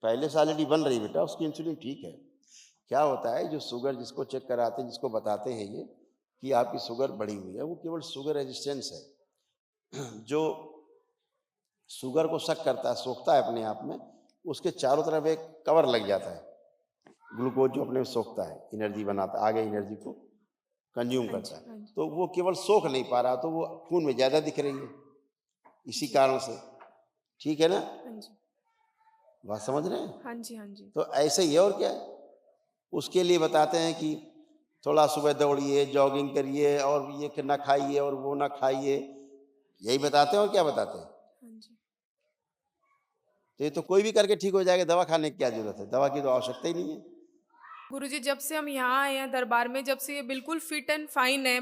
पहले से ऑलरेडी बन रही बेटा, उसकी इंसुलिन ठीक है। क्या होता है, जो शुगर जिसको चेक कराते हैं, जिसको बताते हैं ये कि आपकी शुगर बढ़ी हुई है, वो केवल शुगर रेजिस्टेंस है। जो शुगर को शक करता है, सोखता है अपने आप में, उसके चारों तरफ एक कवर लग जाता है। ग्लूकोज जो अपने में सोखता है, एनर्जी बनाता है, आगे एनर्जी को कंज्यूम हाँ करता जी, है, हाँ जी, तो वो केवल सोख नहीं पा रहा, तो वो खून में ज्यादा दिख रही है, इसी जी, कारण से। ठीक है ना, हाँ जी, बात समझ रहे हैं? हाँ जी, हाँ जी, तो ऐसे ही है, और क्या है। उसके लिए बताते हैं कि थोड़ा सुबह दौड़िए, जॉगिंग करिए, और ये कि ना खाइए और वो ना खाइए, यही बताते हैं, और क्या बताते हैं। हाँ जी। तो ये तो कोई भी करके ठीक हो जाएगा, दवा खाने की क्या जरूरत है, दवा की तो आवश्यकता ही नहीं है। गुरुजी, जब से हम यहाँ आए हैं दरबार में, जब से ये बिल्कुल फिट एंड फाइन है।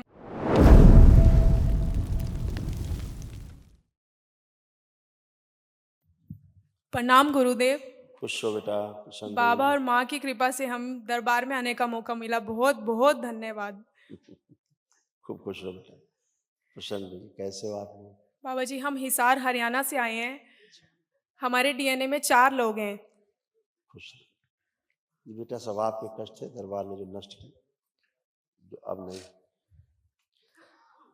प्रणाम गुरुदेव। खुश हो बेटा, प्रसन्न बाबा रहिए। और माँ की कृपा से हम दरबार में आने का मौका मिला। बहुत बहुत धन्यवाद। खूब खुश रहो बेटा, प्रसन्न रहिए। कैसे हो आप लोग? बाबा जी, हम हिसार हरियाणा से आए हैं। हमारे डीएनए में 4 लोग हैं। खुश रहिए। ये बेटा सब आपके कष्ट है दरबार में जो नष्ट है, जो अब नहीं।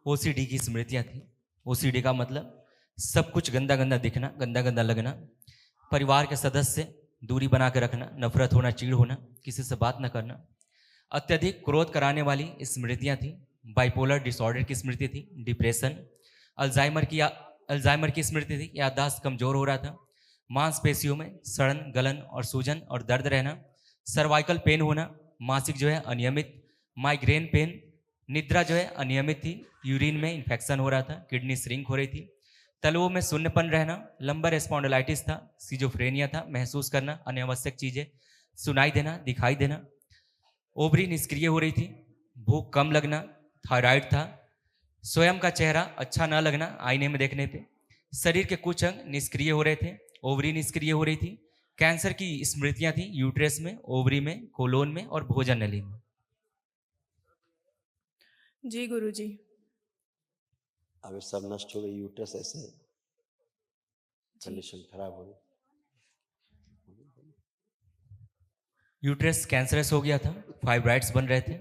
ओसीडी की स्मृतियां थी। ओसीडी का मतलब सब कुछ गंदा गंदा दिखना, गंदा गंदा लगना, परिवार के सदस्य से दूरी बना के रखना, नफरत होना, चिढ़ होना, किसी से बात न करना, अत्यधिक क्रोध कराने वाली स्मृतियां थी। बाइपोलर डिसऑर्डर की स्मृति थी, डिप्रेशन, अल्जाइमर की स्मृति थी, याददाश्त कमजोर हो रहा था, मांसपेशियों में सड़न, गलन और सूजन और दर्द रहना, सर्वाइकल पेन होना, मासिक जो है अनियमित, माइग्रेन पेन, निद्रा जो है अनियमित थी, यूरिन में इन्फेक्शन हो रहा था, किडनी श्रिंक हो रही थी, तलवों में शून्यपन रहना, लंबर स्पॉन्डिलाइटिस था, सिजोफ्रेनिया था, महसूस करना अनावश्यक चीजें सुनाई देना, दिखाई देना, ओवरी निष्क्रिय हो रही थी, भूख कम लगना, थायराइड था, स्वयं का चेहरा अच्छा न लगना आईने में देखने पे, शरीर के कुछ अंग निष्क्रिय हो रहे थे, ओवरी निष्क्रिय हो रही थी, कैंसर की स्मृतियां थी यूट्रस में, ओवरी में, कोलोन में और भोजन नली में। जी गुरुजी। अब ये सब नष्ट हो गई, यूट्रस ऐसे जी, कंडीशन खराब हो गई। यूट्रस कैंसरस हो गया था, फाइब्राइड्स बन रहे थे,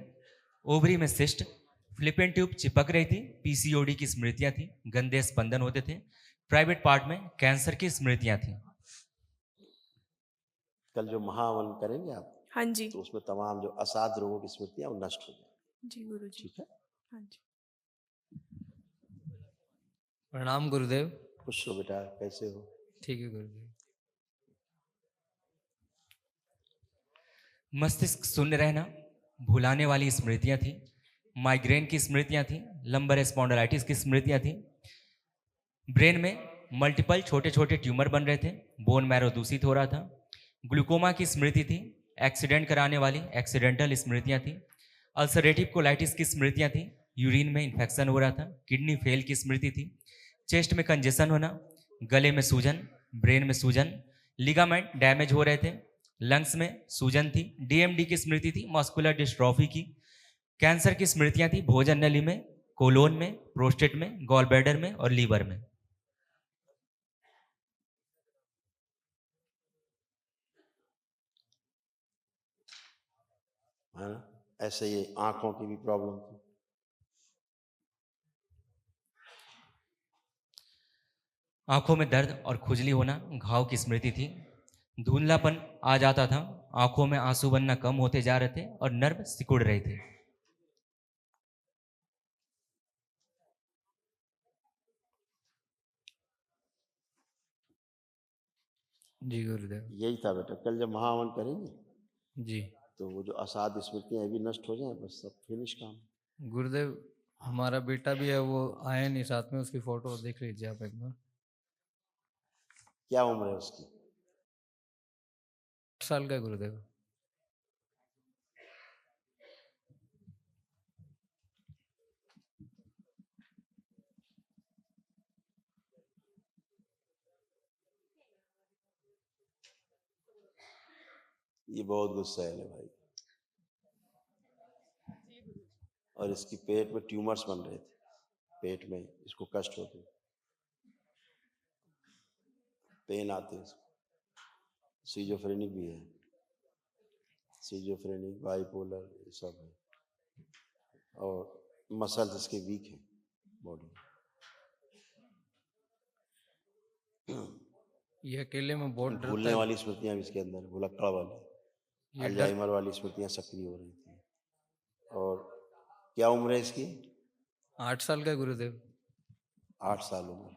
ओवरी में सिस्ट, फ्लिपेन ट्यूब चिपक रही थी, पीसीओडी की स्मृतियां थी, गंदे स्पंदन होते थे, प्राइवेट पार्ट में कैंसर की स्मृतियां थी। कल जो महावन करेंगे आप, हाँ जी, तो उसमें तमाम जो असाध रोगों की स्मृतियां वो नष्ट हो जाए। जी गुरुजी। ठीक है, हाँ जी। प्रणाम गुरुदेव। खुश हो बेटा, कैसे हो? ठीक है गुरुदेव। मस्तिष्क शून्य रहना, भुलाने वाली स्मृतियां थी, माइग्रेन की स्मृतियां थी, लंबर स्पॉन्डिलाइटिस की स्मृतियां थी, ब्रेन में मल्टीपल छोटे छोटे ट्यूमर बन रहे थे, बोन मैरो दूषित हो रहा था, ग्लूकोमा की स्मृति थी, एक्सीडेंट कराने वाली एक्सीडेंटल स्मृतियां थी, अल्सरेटिव कोलाइटिस की स्मृतियां थी, यूरिन में इन्फेक्शन हो रहा था, किडनी फेल की स्मृति थी, चेस्ट में कंजेशन होना, गले में सूजन, ब्रेन में सूजन, लिगामेंट डैमेज हो रहे थे, लंग्स में सूजन थी, डीएमडी की स्मृति थी, मस्कुलर डिस्ट्रॉफी की, कैंसर की स्मृतियां थी, भोजन नली में, कोलोन में, प्रोस्टेट में, गॉल ब्लैडर में और लीवर में। है ना, ऐसे ये आंखों की भी प्रॉब्लम थी। आंखों में दर्द और खुजली होना, घाव की स्मृति थी, धुंधलापन आ जाता था, आंखों में आंसू बनना कम होते जा रहे थे और नर्व सिकुड़ रहे थे। जी गुरुदेव। यही था बेटा, कल जब महावन करेंगे जी तो वो जो असाध स्मृतियां ये भी नष्ट हो जाए, बस सब फिनिश काम। गुरुदेव, हमारा बेटा भी है, वो आए नहीं साथ में, उसकी फोटो देख लीजिए आप एक बार। क्या उम्र है उसकी? 8 साल का है गुरुदेव। ये बहुत गुस्सैल है भाई, और इसकी पेट में ट्यूमर्स बन रहे थे, पेट में इसको कष्ट होते, पेन आते हैं इसको, सीजोफ्रेनिक भी है, सीजोफ्रेनिक, बाइपोलर, ये सब है। और मसल्स इसके वीक है बॉडी। ये अकेले में बहुत डरता भूलने है। वाली स्मृतियां भी इसके अंदर, भुलक्कड़ वाली, ये डर अल्जाइमर वाली स्मृतियां सक्रिय हो रही थी। और क्या उम्र है इसकी? 8 साल का है गुरुदेव। 8 साल उम्र।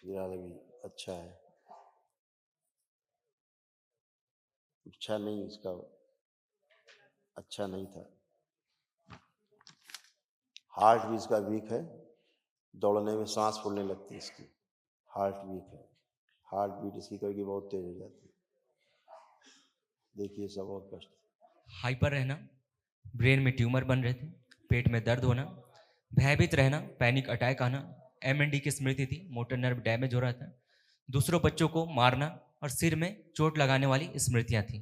फिलहाल अभी अच्छा है, अच्छा नहीं, इसका अच्छा नहीं था। हार्ट भी इसका वीक है, दौड़ने में सांस फूलने लगती है इसकी। हार्ट वीक है, हार्ट बीट इसकी कभी बहुत तेज हो जाती है। देखिए सब बहुत कष्ट। हाइपर रहना, ब्रेन में ट्यूमर बन रहे थे, पेट में दर्द होना, भयभीत रहना, पैनिक अटैक आना, एमएनडी की स्मृति थी, मोटर नर्व डैमेज हो रहा था, दूसरों बच्चों को मारना और सिर में चोट लगाने वाली स्मृतियां थी।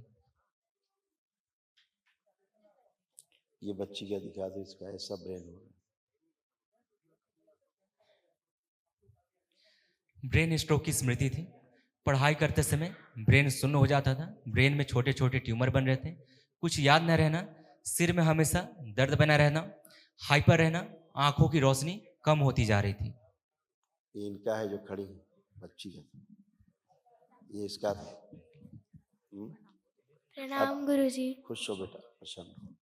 ये बच्ची क्या दिखा दो, इसका ऐसा ब्रेन हो रहा है। ब्रेन स्ट्रोक की स्मृति थी, पढ़ाई करते समय ब्रेन शून्य हो जाता था, ब्रेन में छोटे छोटे ट्यूमर बन रहे थे, कुछ याद न रहना, सिर में हमेशा दर्द बना रहना, हाइपर रहना, आंखों की रोशनी कम होती जा रही थी। ये इनका है जो खड़ी है, बच्ची का, ये इसका था। प्रणाम गुरुजी। खुश हो बेटा, प्रसन्न हो।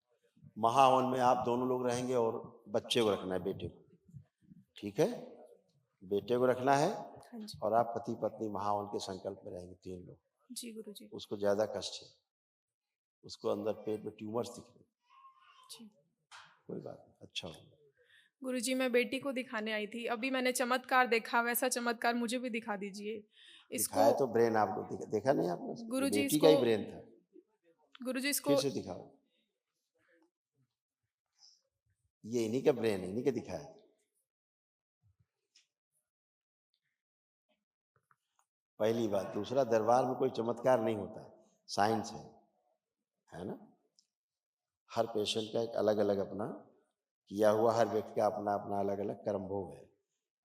महावन में आप दोनों लोग रहेंगे और बच्चे को रखना है, बेटे को, ठीक है? बेटे को रखना है हाँ जी। और आप पति पत्नी महावन के संकल्प में रहेंगे, 3 लोग। जी गुरुजी। उसको ज्यादा कष्ट है, उसको अंदर पेट में ट्यूमर्स दिख रहे। जी कोई बात नहीं, अच्छा होगा। गुरुजी, मैं बेटी को दिखाने आई थी, अभी मैंने चमत्कार देखा, वैसा चमत्कार मुझे भी दिखा दीजिए। दिखाया इसको तो ब्रेन आपको देखा नहीं आपने? गुरुजी बेटी का ही इसको ब्रेन था। गुरुजी फिर इसको से दिखाओ, ये इन्हीं का ब्रेन है, इन्हीं का दिखाया। पहली बात। दूसरा, दरबार में कोई चमत्कार नहीं होता, साइंस है ना? हर पेशेंट का एक अलग अलग अपना किया हुआ, हर व्यक्ति का अपना अपना अलग अलग कर्म भोग है,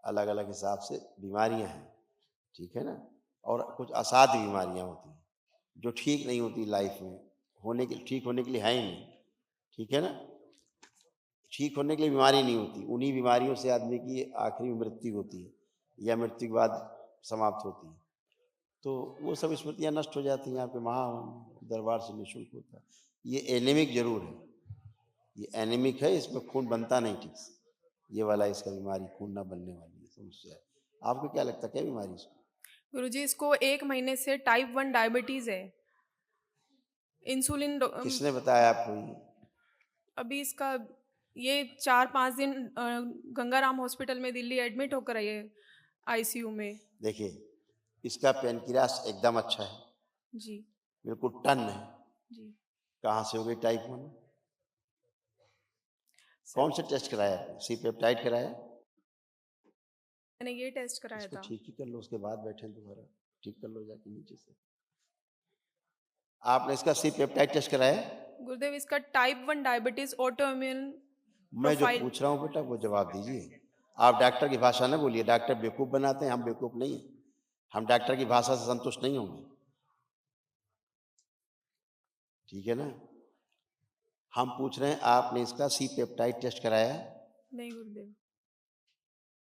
अलग अलग हिसाब से बीमारियां हैं, ठीक है ना? और कुछ असाध्य बीमारियां होती हैं जो ठीक नहीं होती लाइफ में, ठीक होने के लिए है ही नहीं, ठीक है ना? ठीक होने के लिए बीमारी नहीं होती, उन्हीं बीमारियों से आदमी की आखिरी में मृत्यु होती है या मृत्यु के बाद समाप्त होती है। तो वो सब स्मृतियाँ नष्ट हो जाती हैं। आपके महावन दरबार से निःशुल्क होता है। ये एनीमिक जरूर है, ये एनीमिक है, इसमें खून बनता नहीं ठीक से, ये वाला इसका बीमारी, खून ना बनने वाली समस्या है। आपको क्या लगता है, क्या बीमारी इसको? गुरुजी, इसको 1 महीने से टाइप 1 डायबिटीज है। इंसुलिन किसने बताया आपको ये? अभी इसका ये 4-5 दिन गंगाराम हॉस्पिटल में दिल्ली एडमिट होकर आई है, आईसीयू में। देखिए, इसका पेनक्रियास एकदम अच्छा है, जी बिल्कुल टन है। जी। कहाँ से हो गई टाइप 1? कौन से टेस्ट कराया? सी पेप्टाइड कराया? मैंने ये टेस्ट कराया इसको था। ठीक ही कर लो, उसके बाद बैठे दोबारा ठीक कर लो जाके नीचे से। आपने इसका सी पेप्टाइड टेस्ट कराया? गुरुदेव, इसका टाइप 1 डायबिटीज ऑटो इम्यून मैं जो प्रोफाइल। पूछ रहा हूँ बेटा वो जवाब दीजिए। आप डॉक्टर की भाषा न बोलिए, डॉक्टर बेवकूफ़ बनाते हैं, हम बेवकूफ़ नहीं हैं, हम डॉक्टर की भाषा से संतुष्ट नहीं होंगे, ठीक है ना? हम पूछ रहे हैं, आपने इसका सी पेप्टाइड टेस्ट कराया? नहीं गुरुदेव।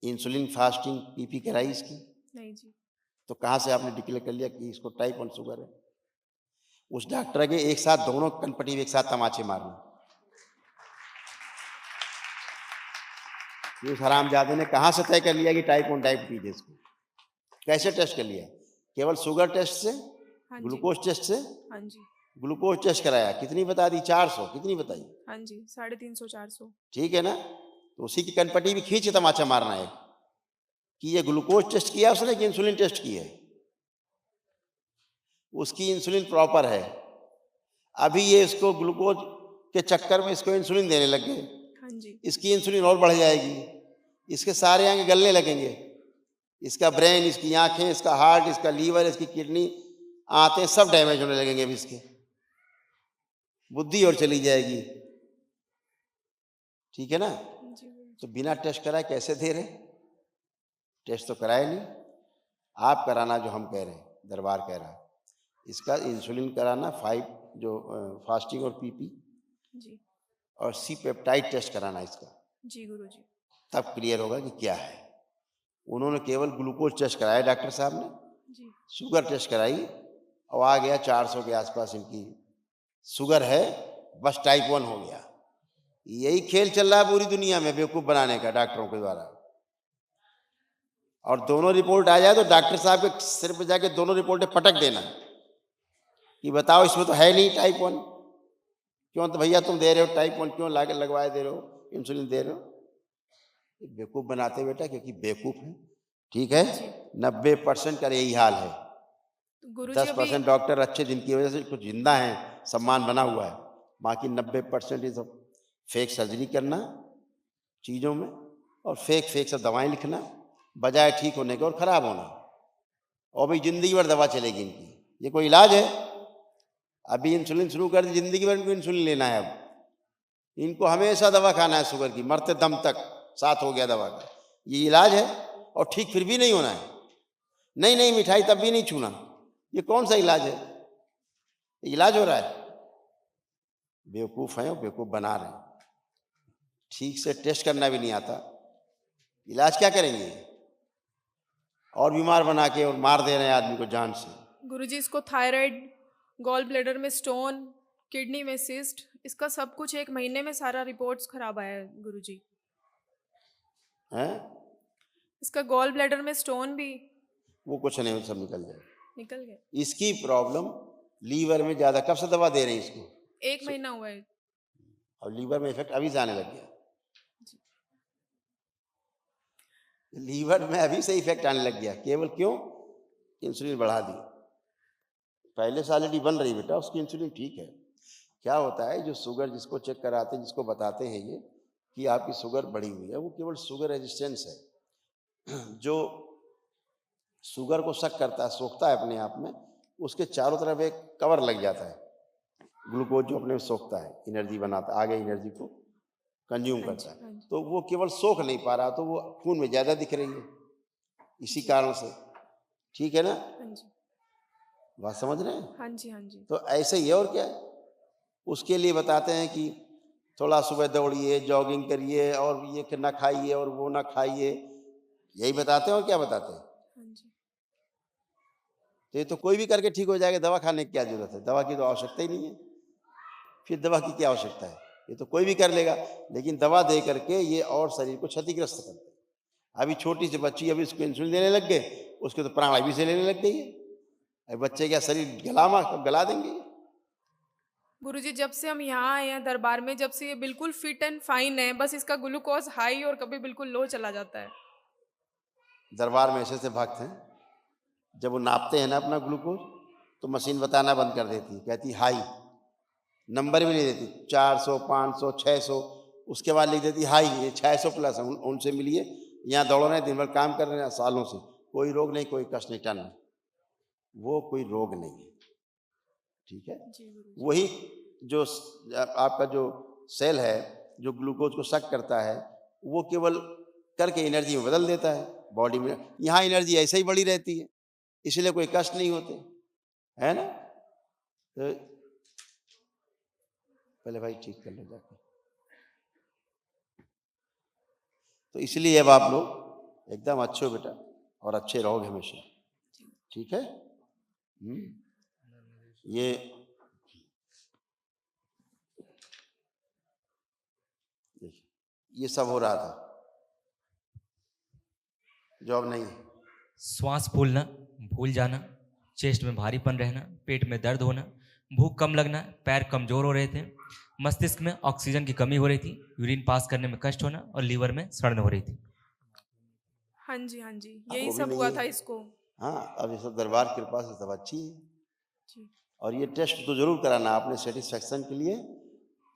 इंसुलिन फास्टिंग पीपी कराई इसकी? नहीं जी। तो कहाँ से आपने डिक्लेयर कर लिया कि इसको टाइप 1 शुगर है? उस डॉक्टर के एक साथ दोनों कनपटी एक साथ तमाचे मारना। उस हरामजादे ने कहाँ से तय कर लिया कि टाइप 1 डायबिटीज है इसको? कैसे टेस्ट कर लिया? केवल शुगर टेस्ट से? हाँ जी। ग्लूकोज टेस्ट से? हाँ जी। ग्लूकोज टेस्ट कराया, कितनी बता दी? 400, कितनी बताई? हाँ जी, 350-400। ठीक है ना? तो उसी की कनपटी भी खींच के तमाचा मारना है कि ये ग्लूकोज टेस्ट किया उसने कि इंसुलिन टेस्ट किया है। उसकी इंसुलिन प्रॉपर है, अभी ये इसको ग्लूकोज के चक्कर में इसको इंसुलिन देने लग गए। हाँ जी। इसकी इंसुलिन और बढ़ जाएगी, इसके सारे अंग गलने लगेंगे, इसका ब्रेन, इसकी आंखें, इसका हार्ट, इसका लीवर, इसकी किडनी, आंतें सब डैमेज होने लगेंगे। अभी इसके बुद्धि और चली जाएगी, ठीक है ना? जी। तो बिना टेस्ट कराए कैसे दे रहे? टेस्ट तो कराए नहीं, आप कराना जो हम कह रहे हैं। दरबार कह रहा है, इसका इंसुलिन कराना 5 जो फास्टिंग और पीपी जी और सी पेप्टाइड टेस्ट कराना इसका, जी गुरुजी। तब क्लियर होगा कि क्या है। उन्होंने केवल ग्लूकोज टेस्ट कराया डॉक्टर साहब ने, जी शुगर टेस्ट कराई और आ गया 400 के आसपास इनकी शुगर है, बस टाइप 1 हो गया। यही खेल चल रहा है पूरी दुनिया में बेवकूफ़ बनाने का डॉक्टरों के द्वारा। और दोनों रिपोर्ट आ जाए तो डॉक्टर साहब के सिर पे जाके दोनों रिपोर्टें पटक देना कि बताओ इसमें तो है नहीं टाइप 1, क्यों तो भैया तुम दे रहे हो टाइप 1, क्यों लाके लगवाए दे रहे हो, इंसुलिन दे रहे हो। बेवकूफ़ बनाते बेटा, क्योंकि बेवकूफ़ है, ठीक है। 90% का यही हाल है। गुरुजी अभी 10% डॉक्टर अच्छे जिनकी वजह से कुछ जिंदा हैं, सम्मान बना हुआ है, बाकी 90% ये सब फेक सर्जरी करना चीज़ों में और फेक सब दवाएं लिखना बजाय ठीक होने के और ख़राब होना। और भाई ज़िंदगी भर दवा चलेगी इनकी, ये कोई इलाज है? अभी इंसुलिन शुरू कर दी, ज़िंदगी भर इनको इंसुलिन लेना है। अब इनको हमेशा दवा खाना है शुगर की, मरते दम तक साथ हो गया दवा का। ये इलाज है? और ठीक फिर भी नहीं होना है। नहीं मिठाई तब भी नहीं छूना, ये कौन सा इलाज है? इलाज हो रहा है। बेवकूफ़ हैं और बेवकूफ़ बना रहे हैं। ठीक से टेस्ट करना भी नहीं आता, इलाज क्या करेंगे? और बीमार बना के और मार दे रहे हैं आदमी को जान से। गुरुजी इसको थायराइड, गॉल ब्लैडर में स्टोन, किडनी में सिस्ट, इसका सब कुछ 1 महीने में सारा रिपोर्ट्स खराब आया है गुरुजी। हैं? इसका गॉल ब्लैडर में स्टोन भी वो कुछ नहीं, वो सब निकल जाए। निकल गया। इसकी प्रॉब्लम लीवर में ज़्यादा, कब से दवा दे रहे हैं इसको? 1 महीना हुआ है। और लीवर में इफेक्ट अभी से आने लग गया। लीवर में अभी से इफेक्ट आने लग गया, केवल क्यों? इंसुलिन बढ़ा दी। पहले से ऑलरेडी बन रही बेटा, उसकी इंसुलिन ठीक है। क्या होता है, जो शुगर जिसको चेक कराते हैं, जिसको बताते हैं ये कि आपकी शुगर बढ़ी हुई है, वो केवल शुगर रेजिस्टेंस है। जो शुगर को शक करता है, सोखता है अपने आप में, उसके चारों तरफ एक कवर लग जाता है। ग्लूकोज जो अपने में सोखता है, एनर्जी बनाता है, आगे एनर्जी को कंज्यूम करता है, तो वो केवल सोख नहीं पा रहा, तो वो खून में ज़्यादा दिख रही है इसी कारण से। ठीक है ना? हाँ जी बात समझ रहे हैं? हाँ जी हाँ जी। तो ऐसे ही है, और क्या है। उसके लिए बताते हैं कि थोड़ा सुबह दौड़िए, जॉगिंग करिए, और ये ना खाइए और वो ना खाइए, यही बताते हैं। और क्या बताते हैं? हाँ जी तो ये तो कोई भी करके ठीक हो जाएगा, दवा खाने की क्या जरूरत है? दवा की तो आवश्यकता ही नहीं है, फिर दवा की क्या आवश्यकता है? ये तो कोई भी कर लेगा, लेकिन दवा दे करके ये और शरीर को क्षतिग्रस्त करते हैं। अभी छोटी सी बच्ची, अभी उसको इंसुलिन देने लग गए, उसके तो प्राण अभी से लेने लग गई है। अभी बच्चे क्या शरीर गला देंगे? गुरुजी जब से हम यहाँ आए हैं दरबार में, जब से ये बिल्कुल फिट एंड फाइन है, बस इसका ग्लूकोज हाई और कभी बिल्कुल लो चला जाता है। दरबार में ऐसे भक्त हैं, जब वो नापते हैं ना अपना ग्लूकोज, तो मशीन बताना बंद कर देती है, कहती हाई, नंबर भी नहीं देती, 400 500 600, उसके बाद लिख देती हाई, ये 600 प्लस है। उनसे मिलिए, यहाँ दौड़ रहे हैं, दिन भर काम कर रहे हैं सालों से, कोई रोग नहीं, कोई कष्ट नहीं, टन, वो कोई रोग नहीं है। ठीक है? वही जो आपका जो सेल है, जो ग्लूकोज को शक करता है, वो केवल करके एनर्जी में बदल देता है बॉडी में। यहाँ एनर्जी ऐसे ही बढ़ी रहती है, इसलिए कोई कष्ट नहीं होते, है ना? तो पहले भाई ठीक कर लो जाके। तो इसलिए अब आप लोग एकदम अच्छे हो बेटा, और अच्छे रहोगे हमेशा। ठीक है? ये देखिए, ये सब हो रहा था, जॉब नहीं है। श्वास फूलना, भूल जाना, चेस्ट में भारीपन रहना, पेट में दर्द होना, भूख कम लगना, पैर कमजोर हो रहे थे, मस्तिष्क में ऑक्सीजन की कमी हो रही थी, यूरिन पास करने में कष्ट होना और लीवर में सड़न हो रही थी। हाँ जी अब यही वो भी सब नहीं हुआ है। था इसको। हाँ, अब ये सब दरबार की कृपा से सब अच्छी है। जी और ये टेस्ट तो जरूर कराना आपने सेटिस्फेक्शन के लिए,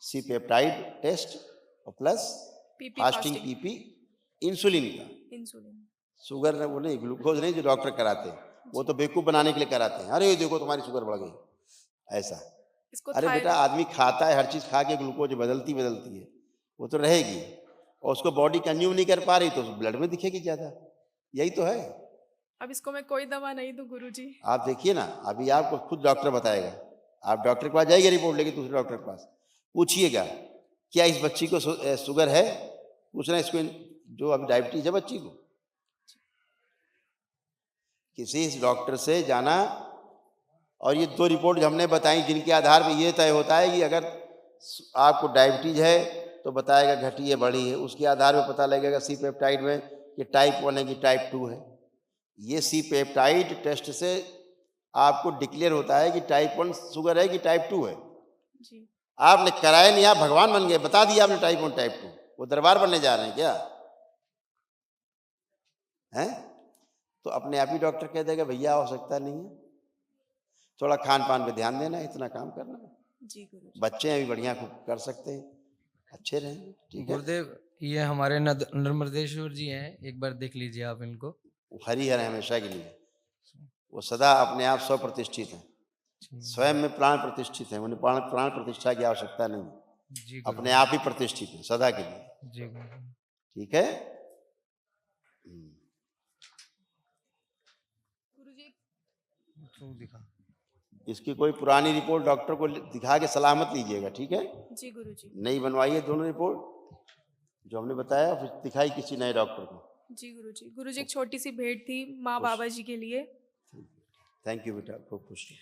सी पेप्टाइड टेस्ट और plus PP fasting PP, insulin का, इंसुलिन। शुगर वो नहीं, ग्लूकोज नहीं जो डॉक्टर कराते हैं, वो तो बेवकूफ़ बनाने के लिए कराते हैं। अरे देखो तुम्हारी शुगर बढ़ गई, ऐसा। इसको अरे बेटा, आदमी खाता है, हर चीज़ खा के ग्लूकोज बदलती है, वो तो रहेगी, और उसको बॉडी कंज्यूम नहीं कर पा रही तो ब्लड में दिखेगी ज़्यादा, यही तो है। अब इसको मैं कोई दवा नहीं दूं गुरुजी? आप देखिए ना, अभी आपको खुद डॉक्टर बताएगा। आप डॉक्टर के पास जाइए, रिपोर्ट लेके दूसरे डॉक्टर के पास पूछिएगा क्या इस बच्ची को शुगर है, पूछना इसको जो अभी डायबिटीज है बच्ची को। किसी इस डॉक्टर से जाना, और ये 2 रिपोर्ट हमने बताई जिनके आधार पर ये तय होता है कि अगर आपको डायबिटीज है तो बताएगा घटी है बढ़ी है, उसके आधार पर पता लगेगा सी पेप्टाइड में कि टाइप 1 है कि टाइप 2 है। ये सी पेप्टाइड टेस्ट से आपको डिक्लेयर होता है कि टाइप 1 शुगर है कि टाइप 2 है। जी। आपने कराया नहीं, आप भगवान बन गए, बता दिया आपने टाइप 1 टाइप 2, वो दरबार बनने जा रहे हैं क्या हैं? तो अपने आप ही डॉक्टर कह देगा भैया आवश्यकता नहीं है, थोड़ा खान पान पे ध्यान देना, इतना काम करना। जी गुरुजी। बच्चे अभी बढ़िया कर सकते हैं, अच्छे रहेंगे। ठीक है गुरुदेव, ये हमारे नर्मदेश्वर जी हैं, एक बार देख लीजिए आप इनको। वो हरिहर है हमेशा के लिए, वो सदा अपने आप स्व प्रतिष्ठित हैं, स्वयं में प्राण प्रतिष्ठित है, उन्हें प्राण प्रतिष्ठा की आवश्यकता नहीं, जी अपने आप ही प्रतिष्ठित है सदा के लिए। जी गुरुदेव। ठीक है। गुरुजी तो दिखा। इसकी कोई पुरानी रिपोर्ट डॉक्टर को दिखा के सलाह मत लीजिएगा, ठीक है? जी गुरुजी। नई बनवाइए दोनों रिपोर्ट जो हमने बताया, फिर दिखाई किसी नए डॉक्टर को। जी गुरुजी। गुरुजी एक छोटी सी भेंट थी माँ बाबा जी के लिए। थैंक यू बेटा, खूब खुश।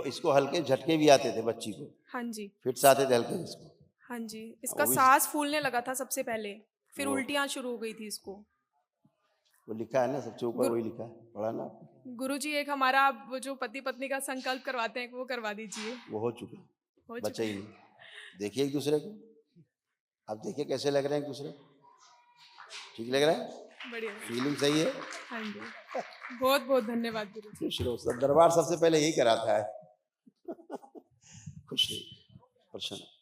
इसको हल्के झटके भी आते थे बच्ची को, हाँ जी। फिट्स आते थे हल्के इसको। हाँ जी, इसका वो भी- सांस फूलने लगा था सबसे पहले, फिर वो- उल्टियाँ शुरू हो गई थी इसको। वो लिखा है ना सबसे ऊपर, वही लिखा है, पढ़ा ना आपने? गुरुजी एक हमारा वो जो पति पत्नी का संकल्प करवाते हैं वो करवा दीजिए। वो हो चुका, हो बचा चुका ही है। नहीं। देखिए एक दूसरे को, आप देखिए कैसे लग रहे हैं एक दूसरे, ठीक लग रहा है? बढ़िया। फीलिंग सही है? हाँ जी। बहुत बहुत धन्यवाद गुरुजी। खुश रहो, सब दरबार सबसे पहले यही कराता है। खुश रहिए, प्रसन्न।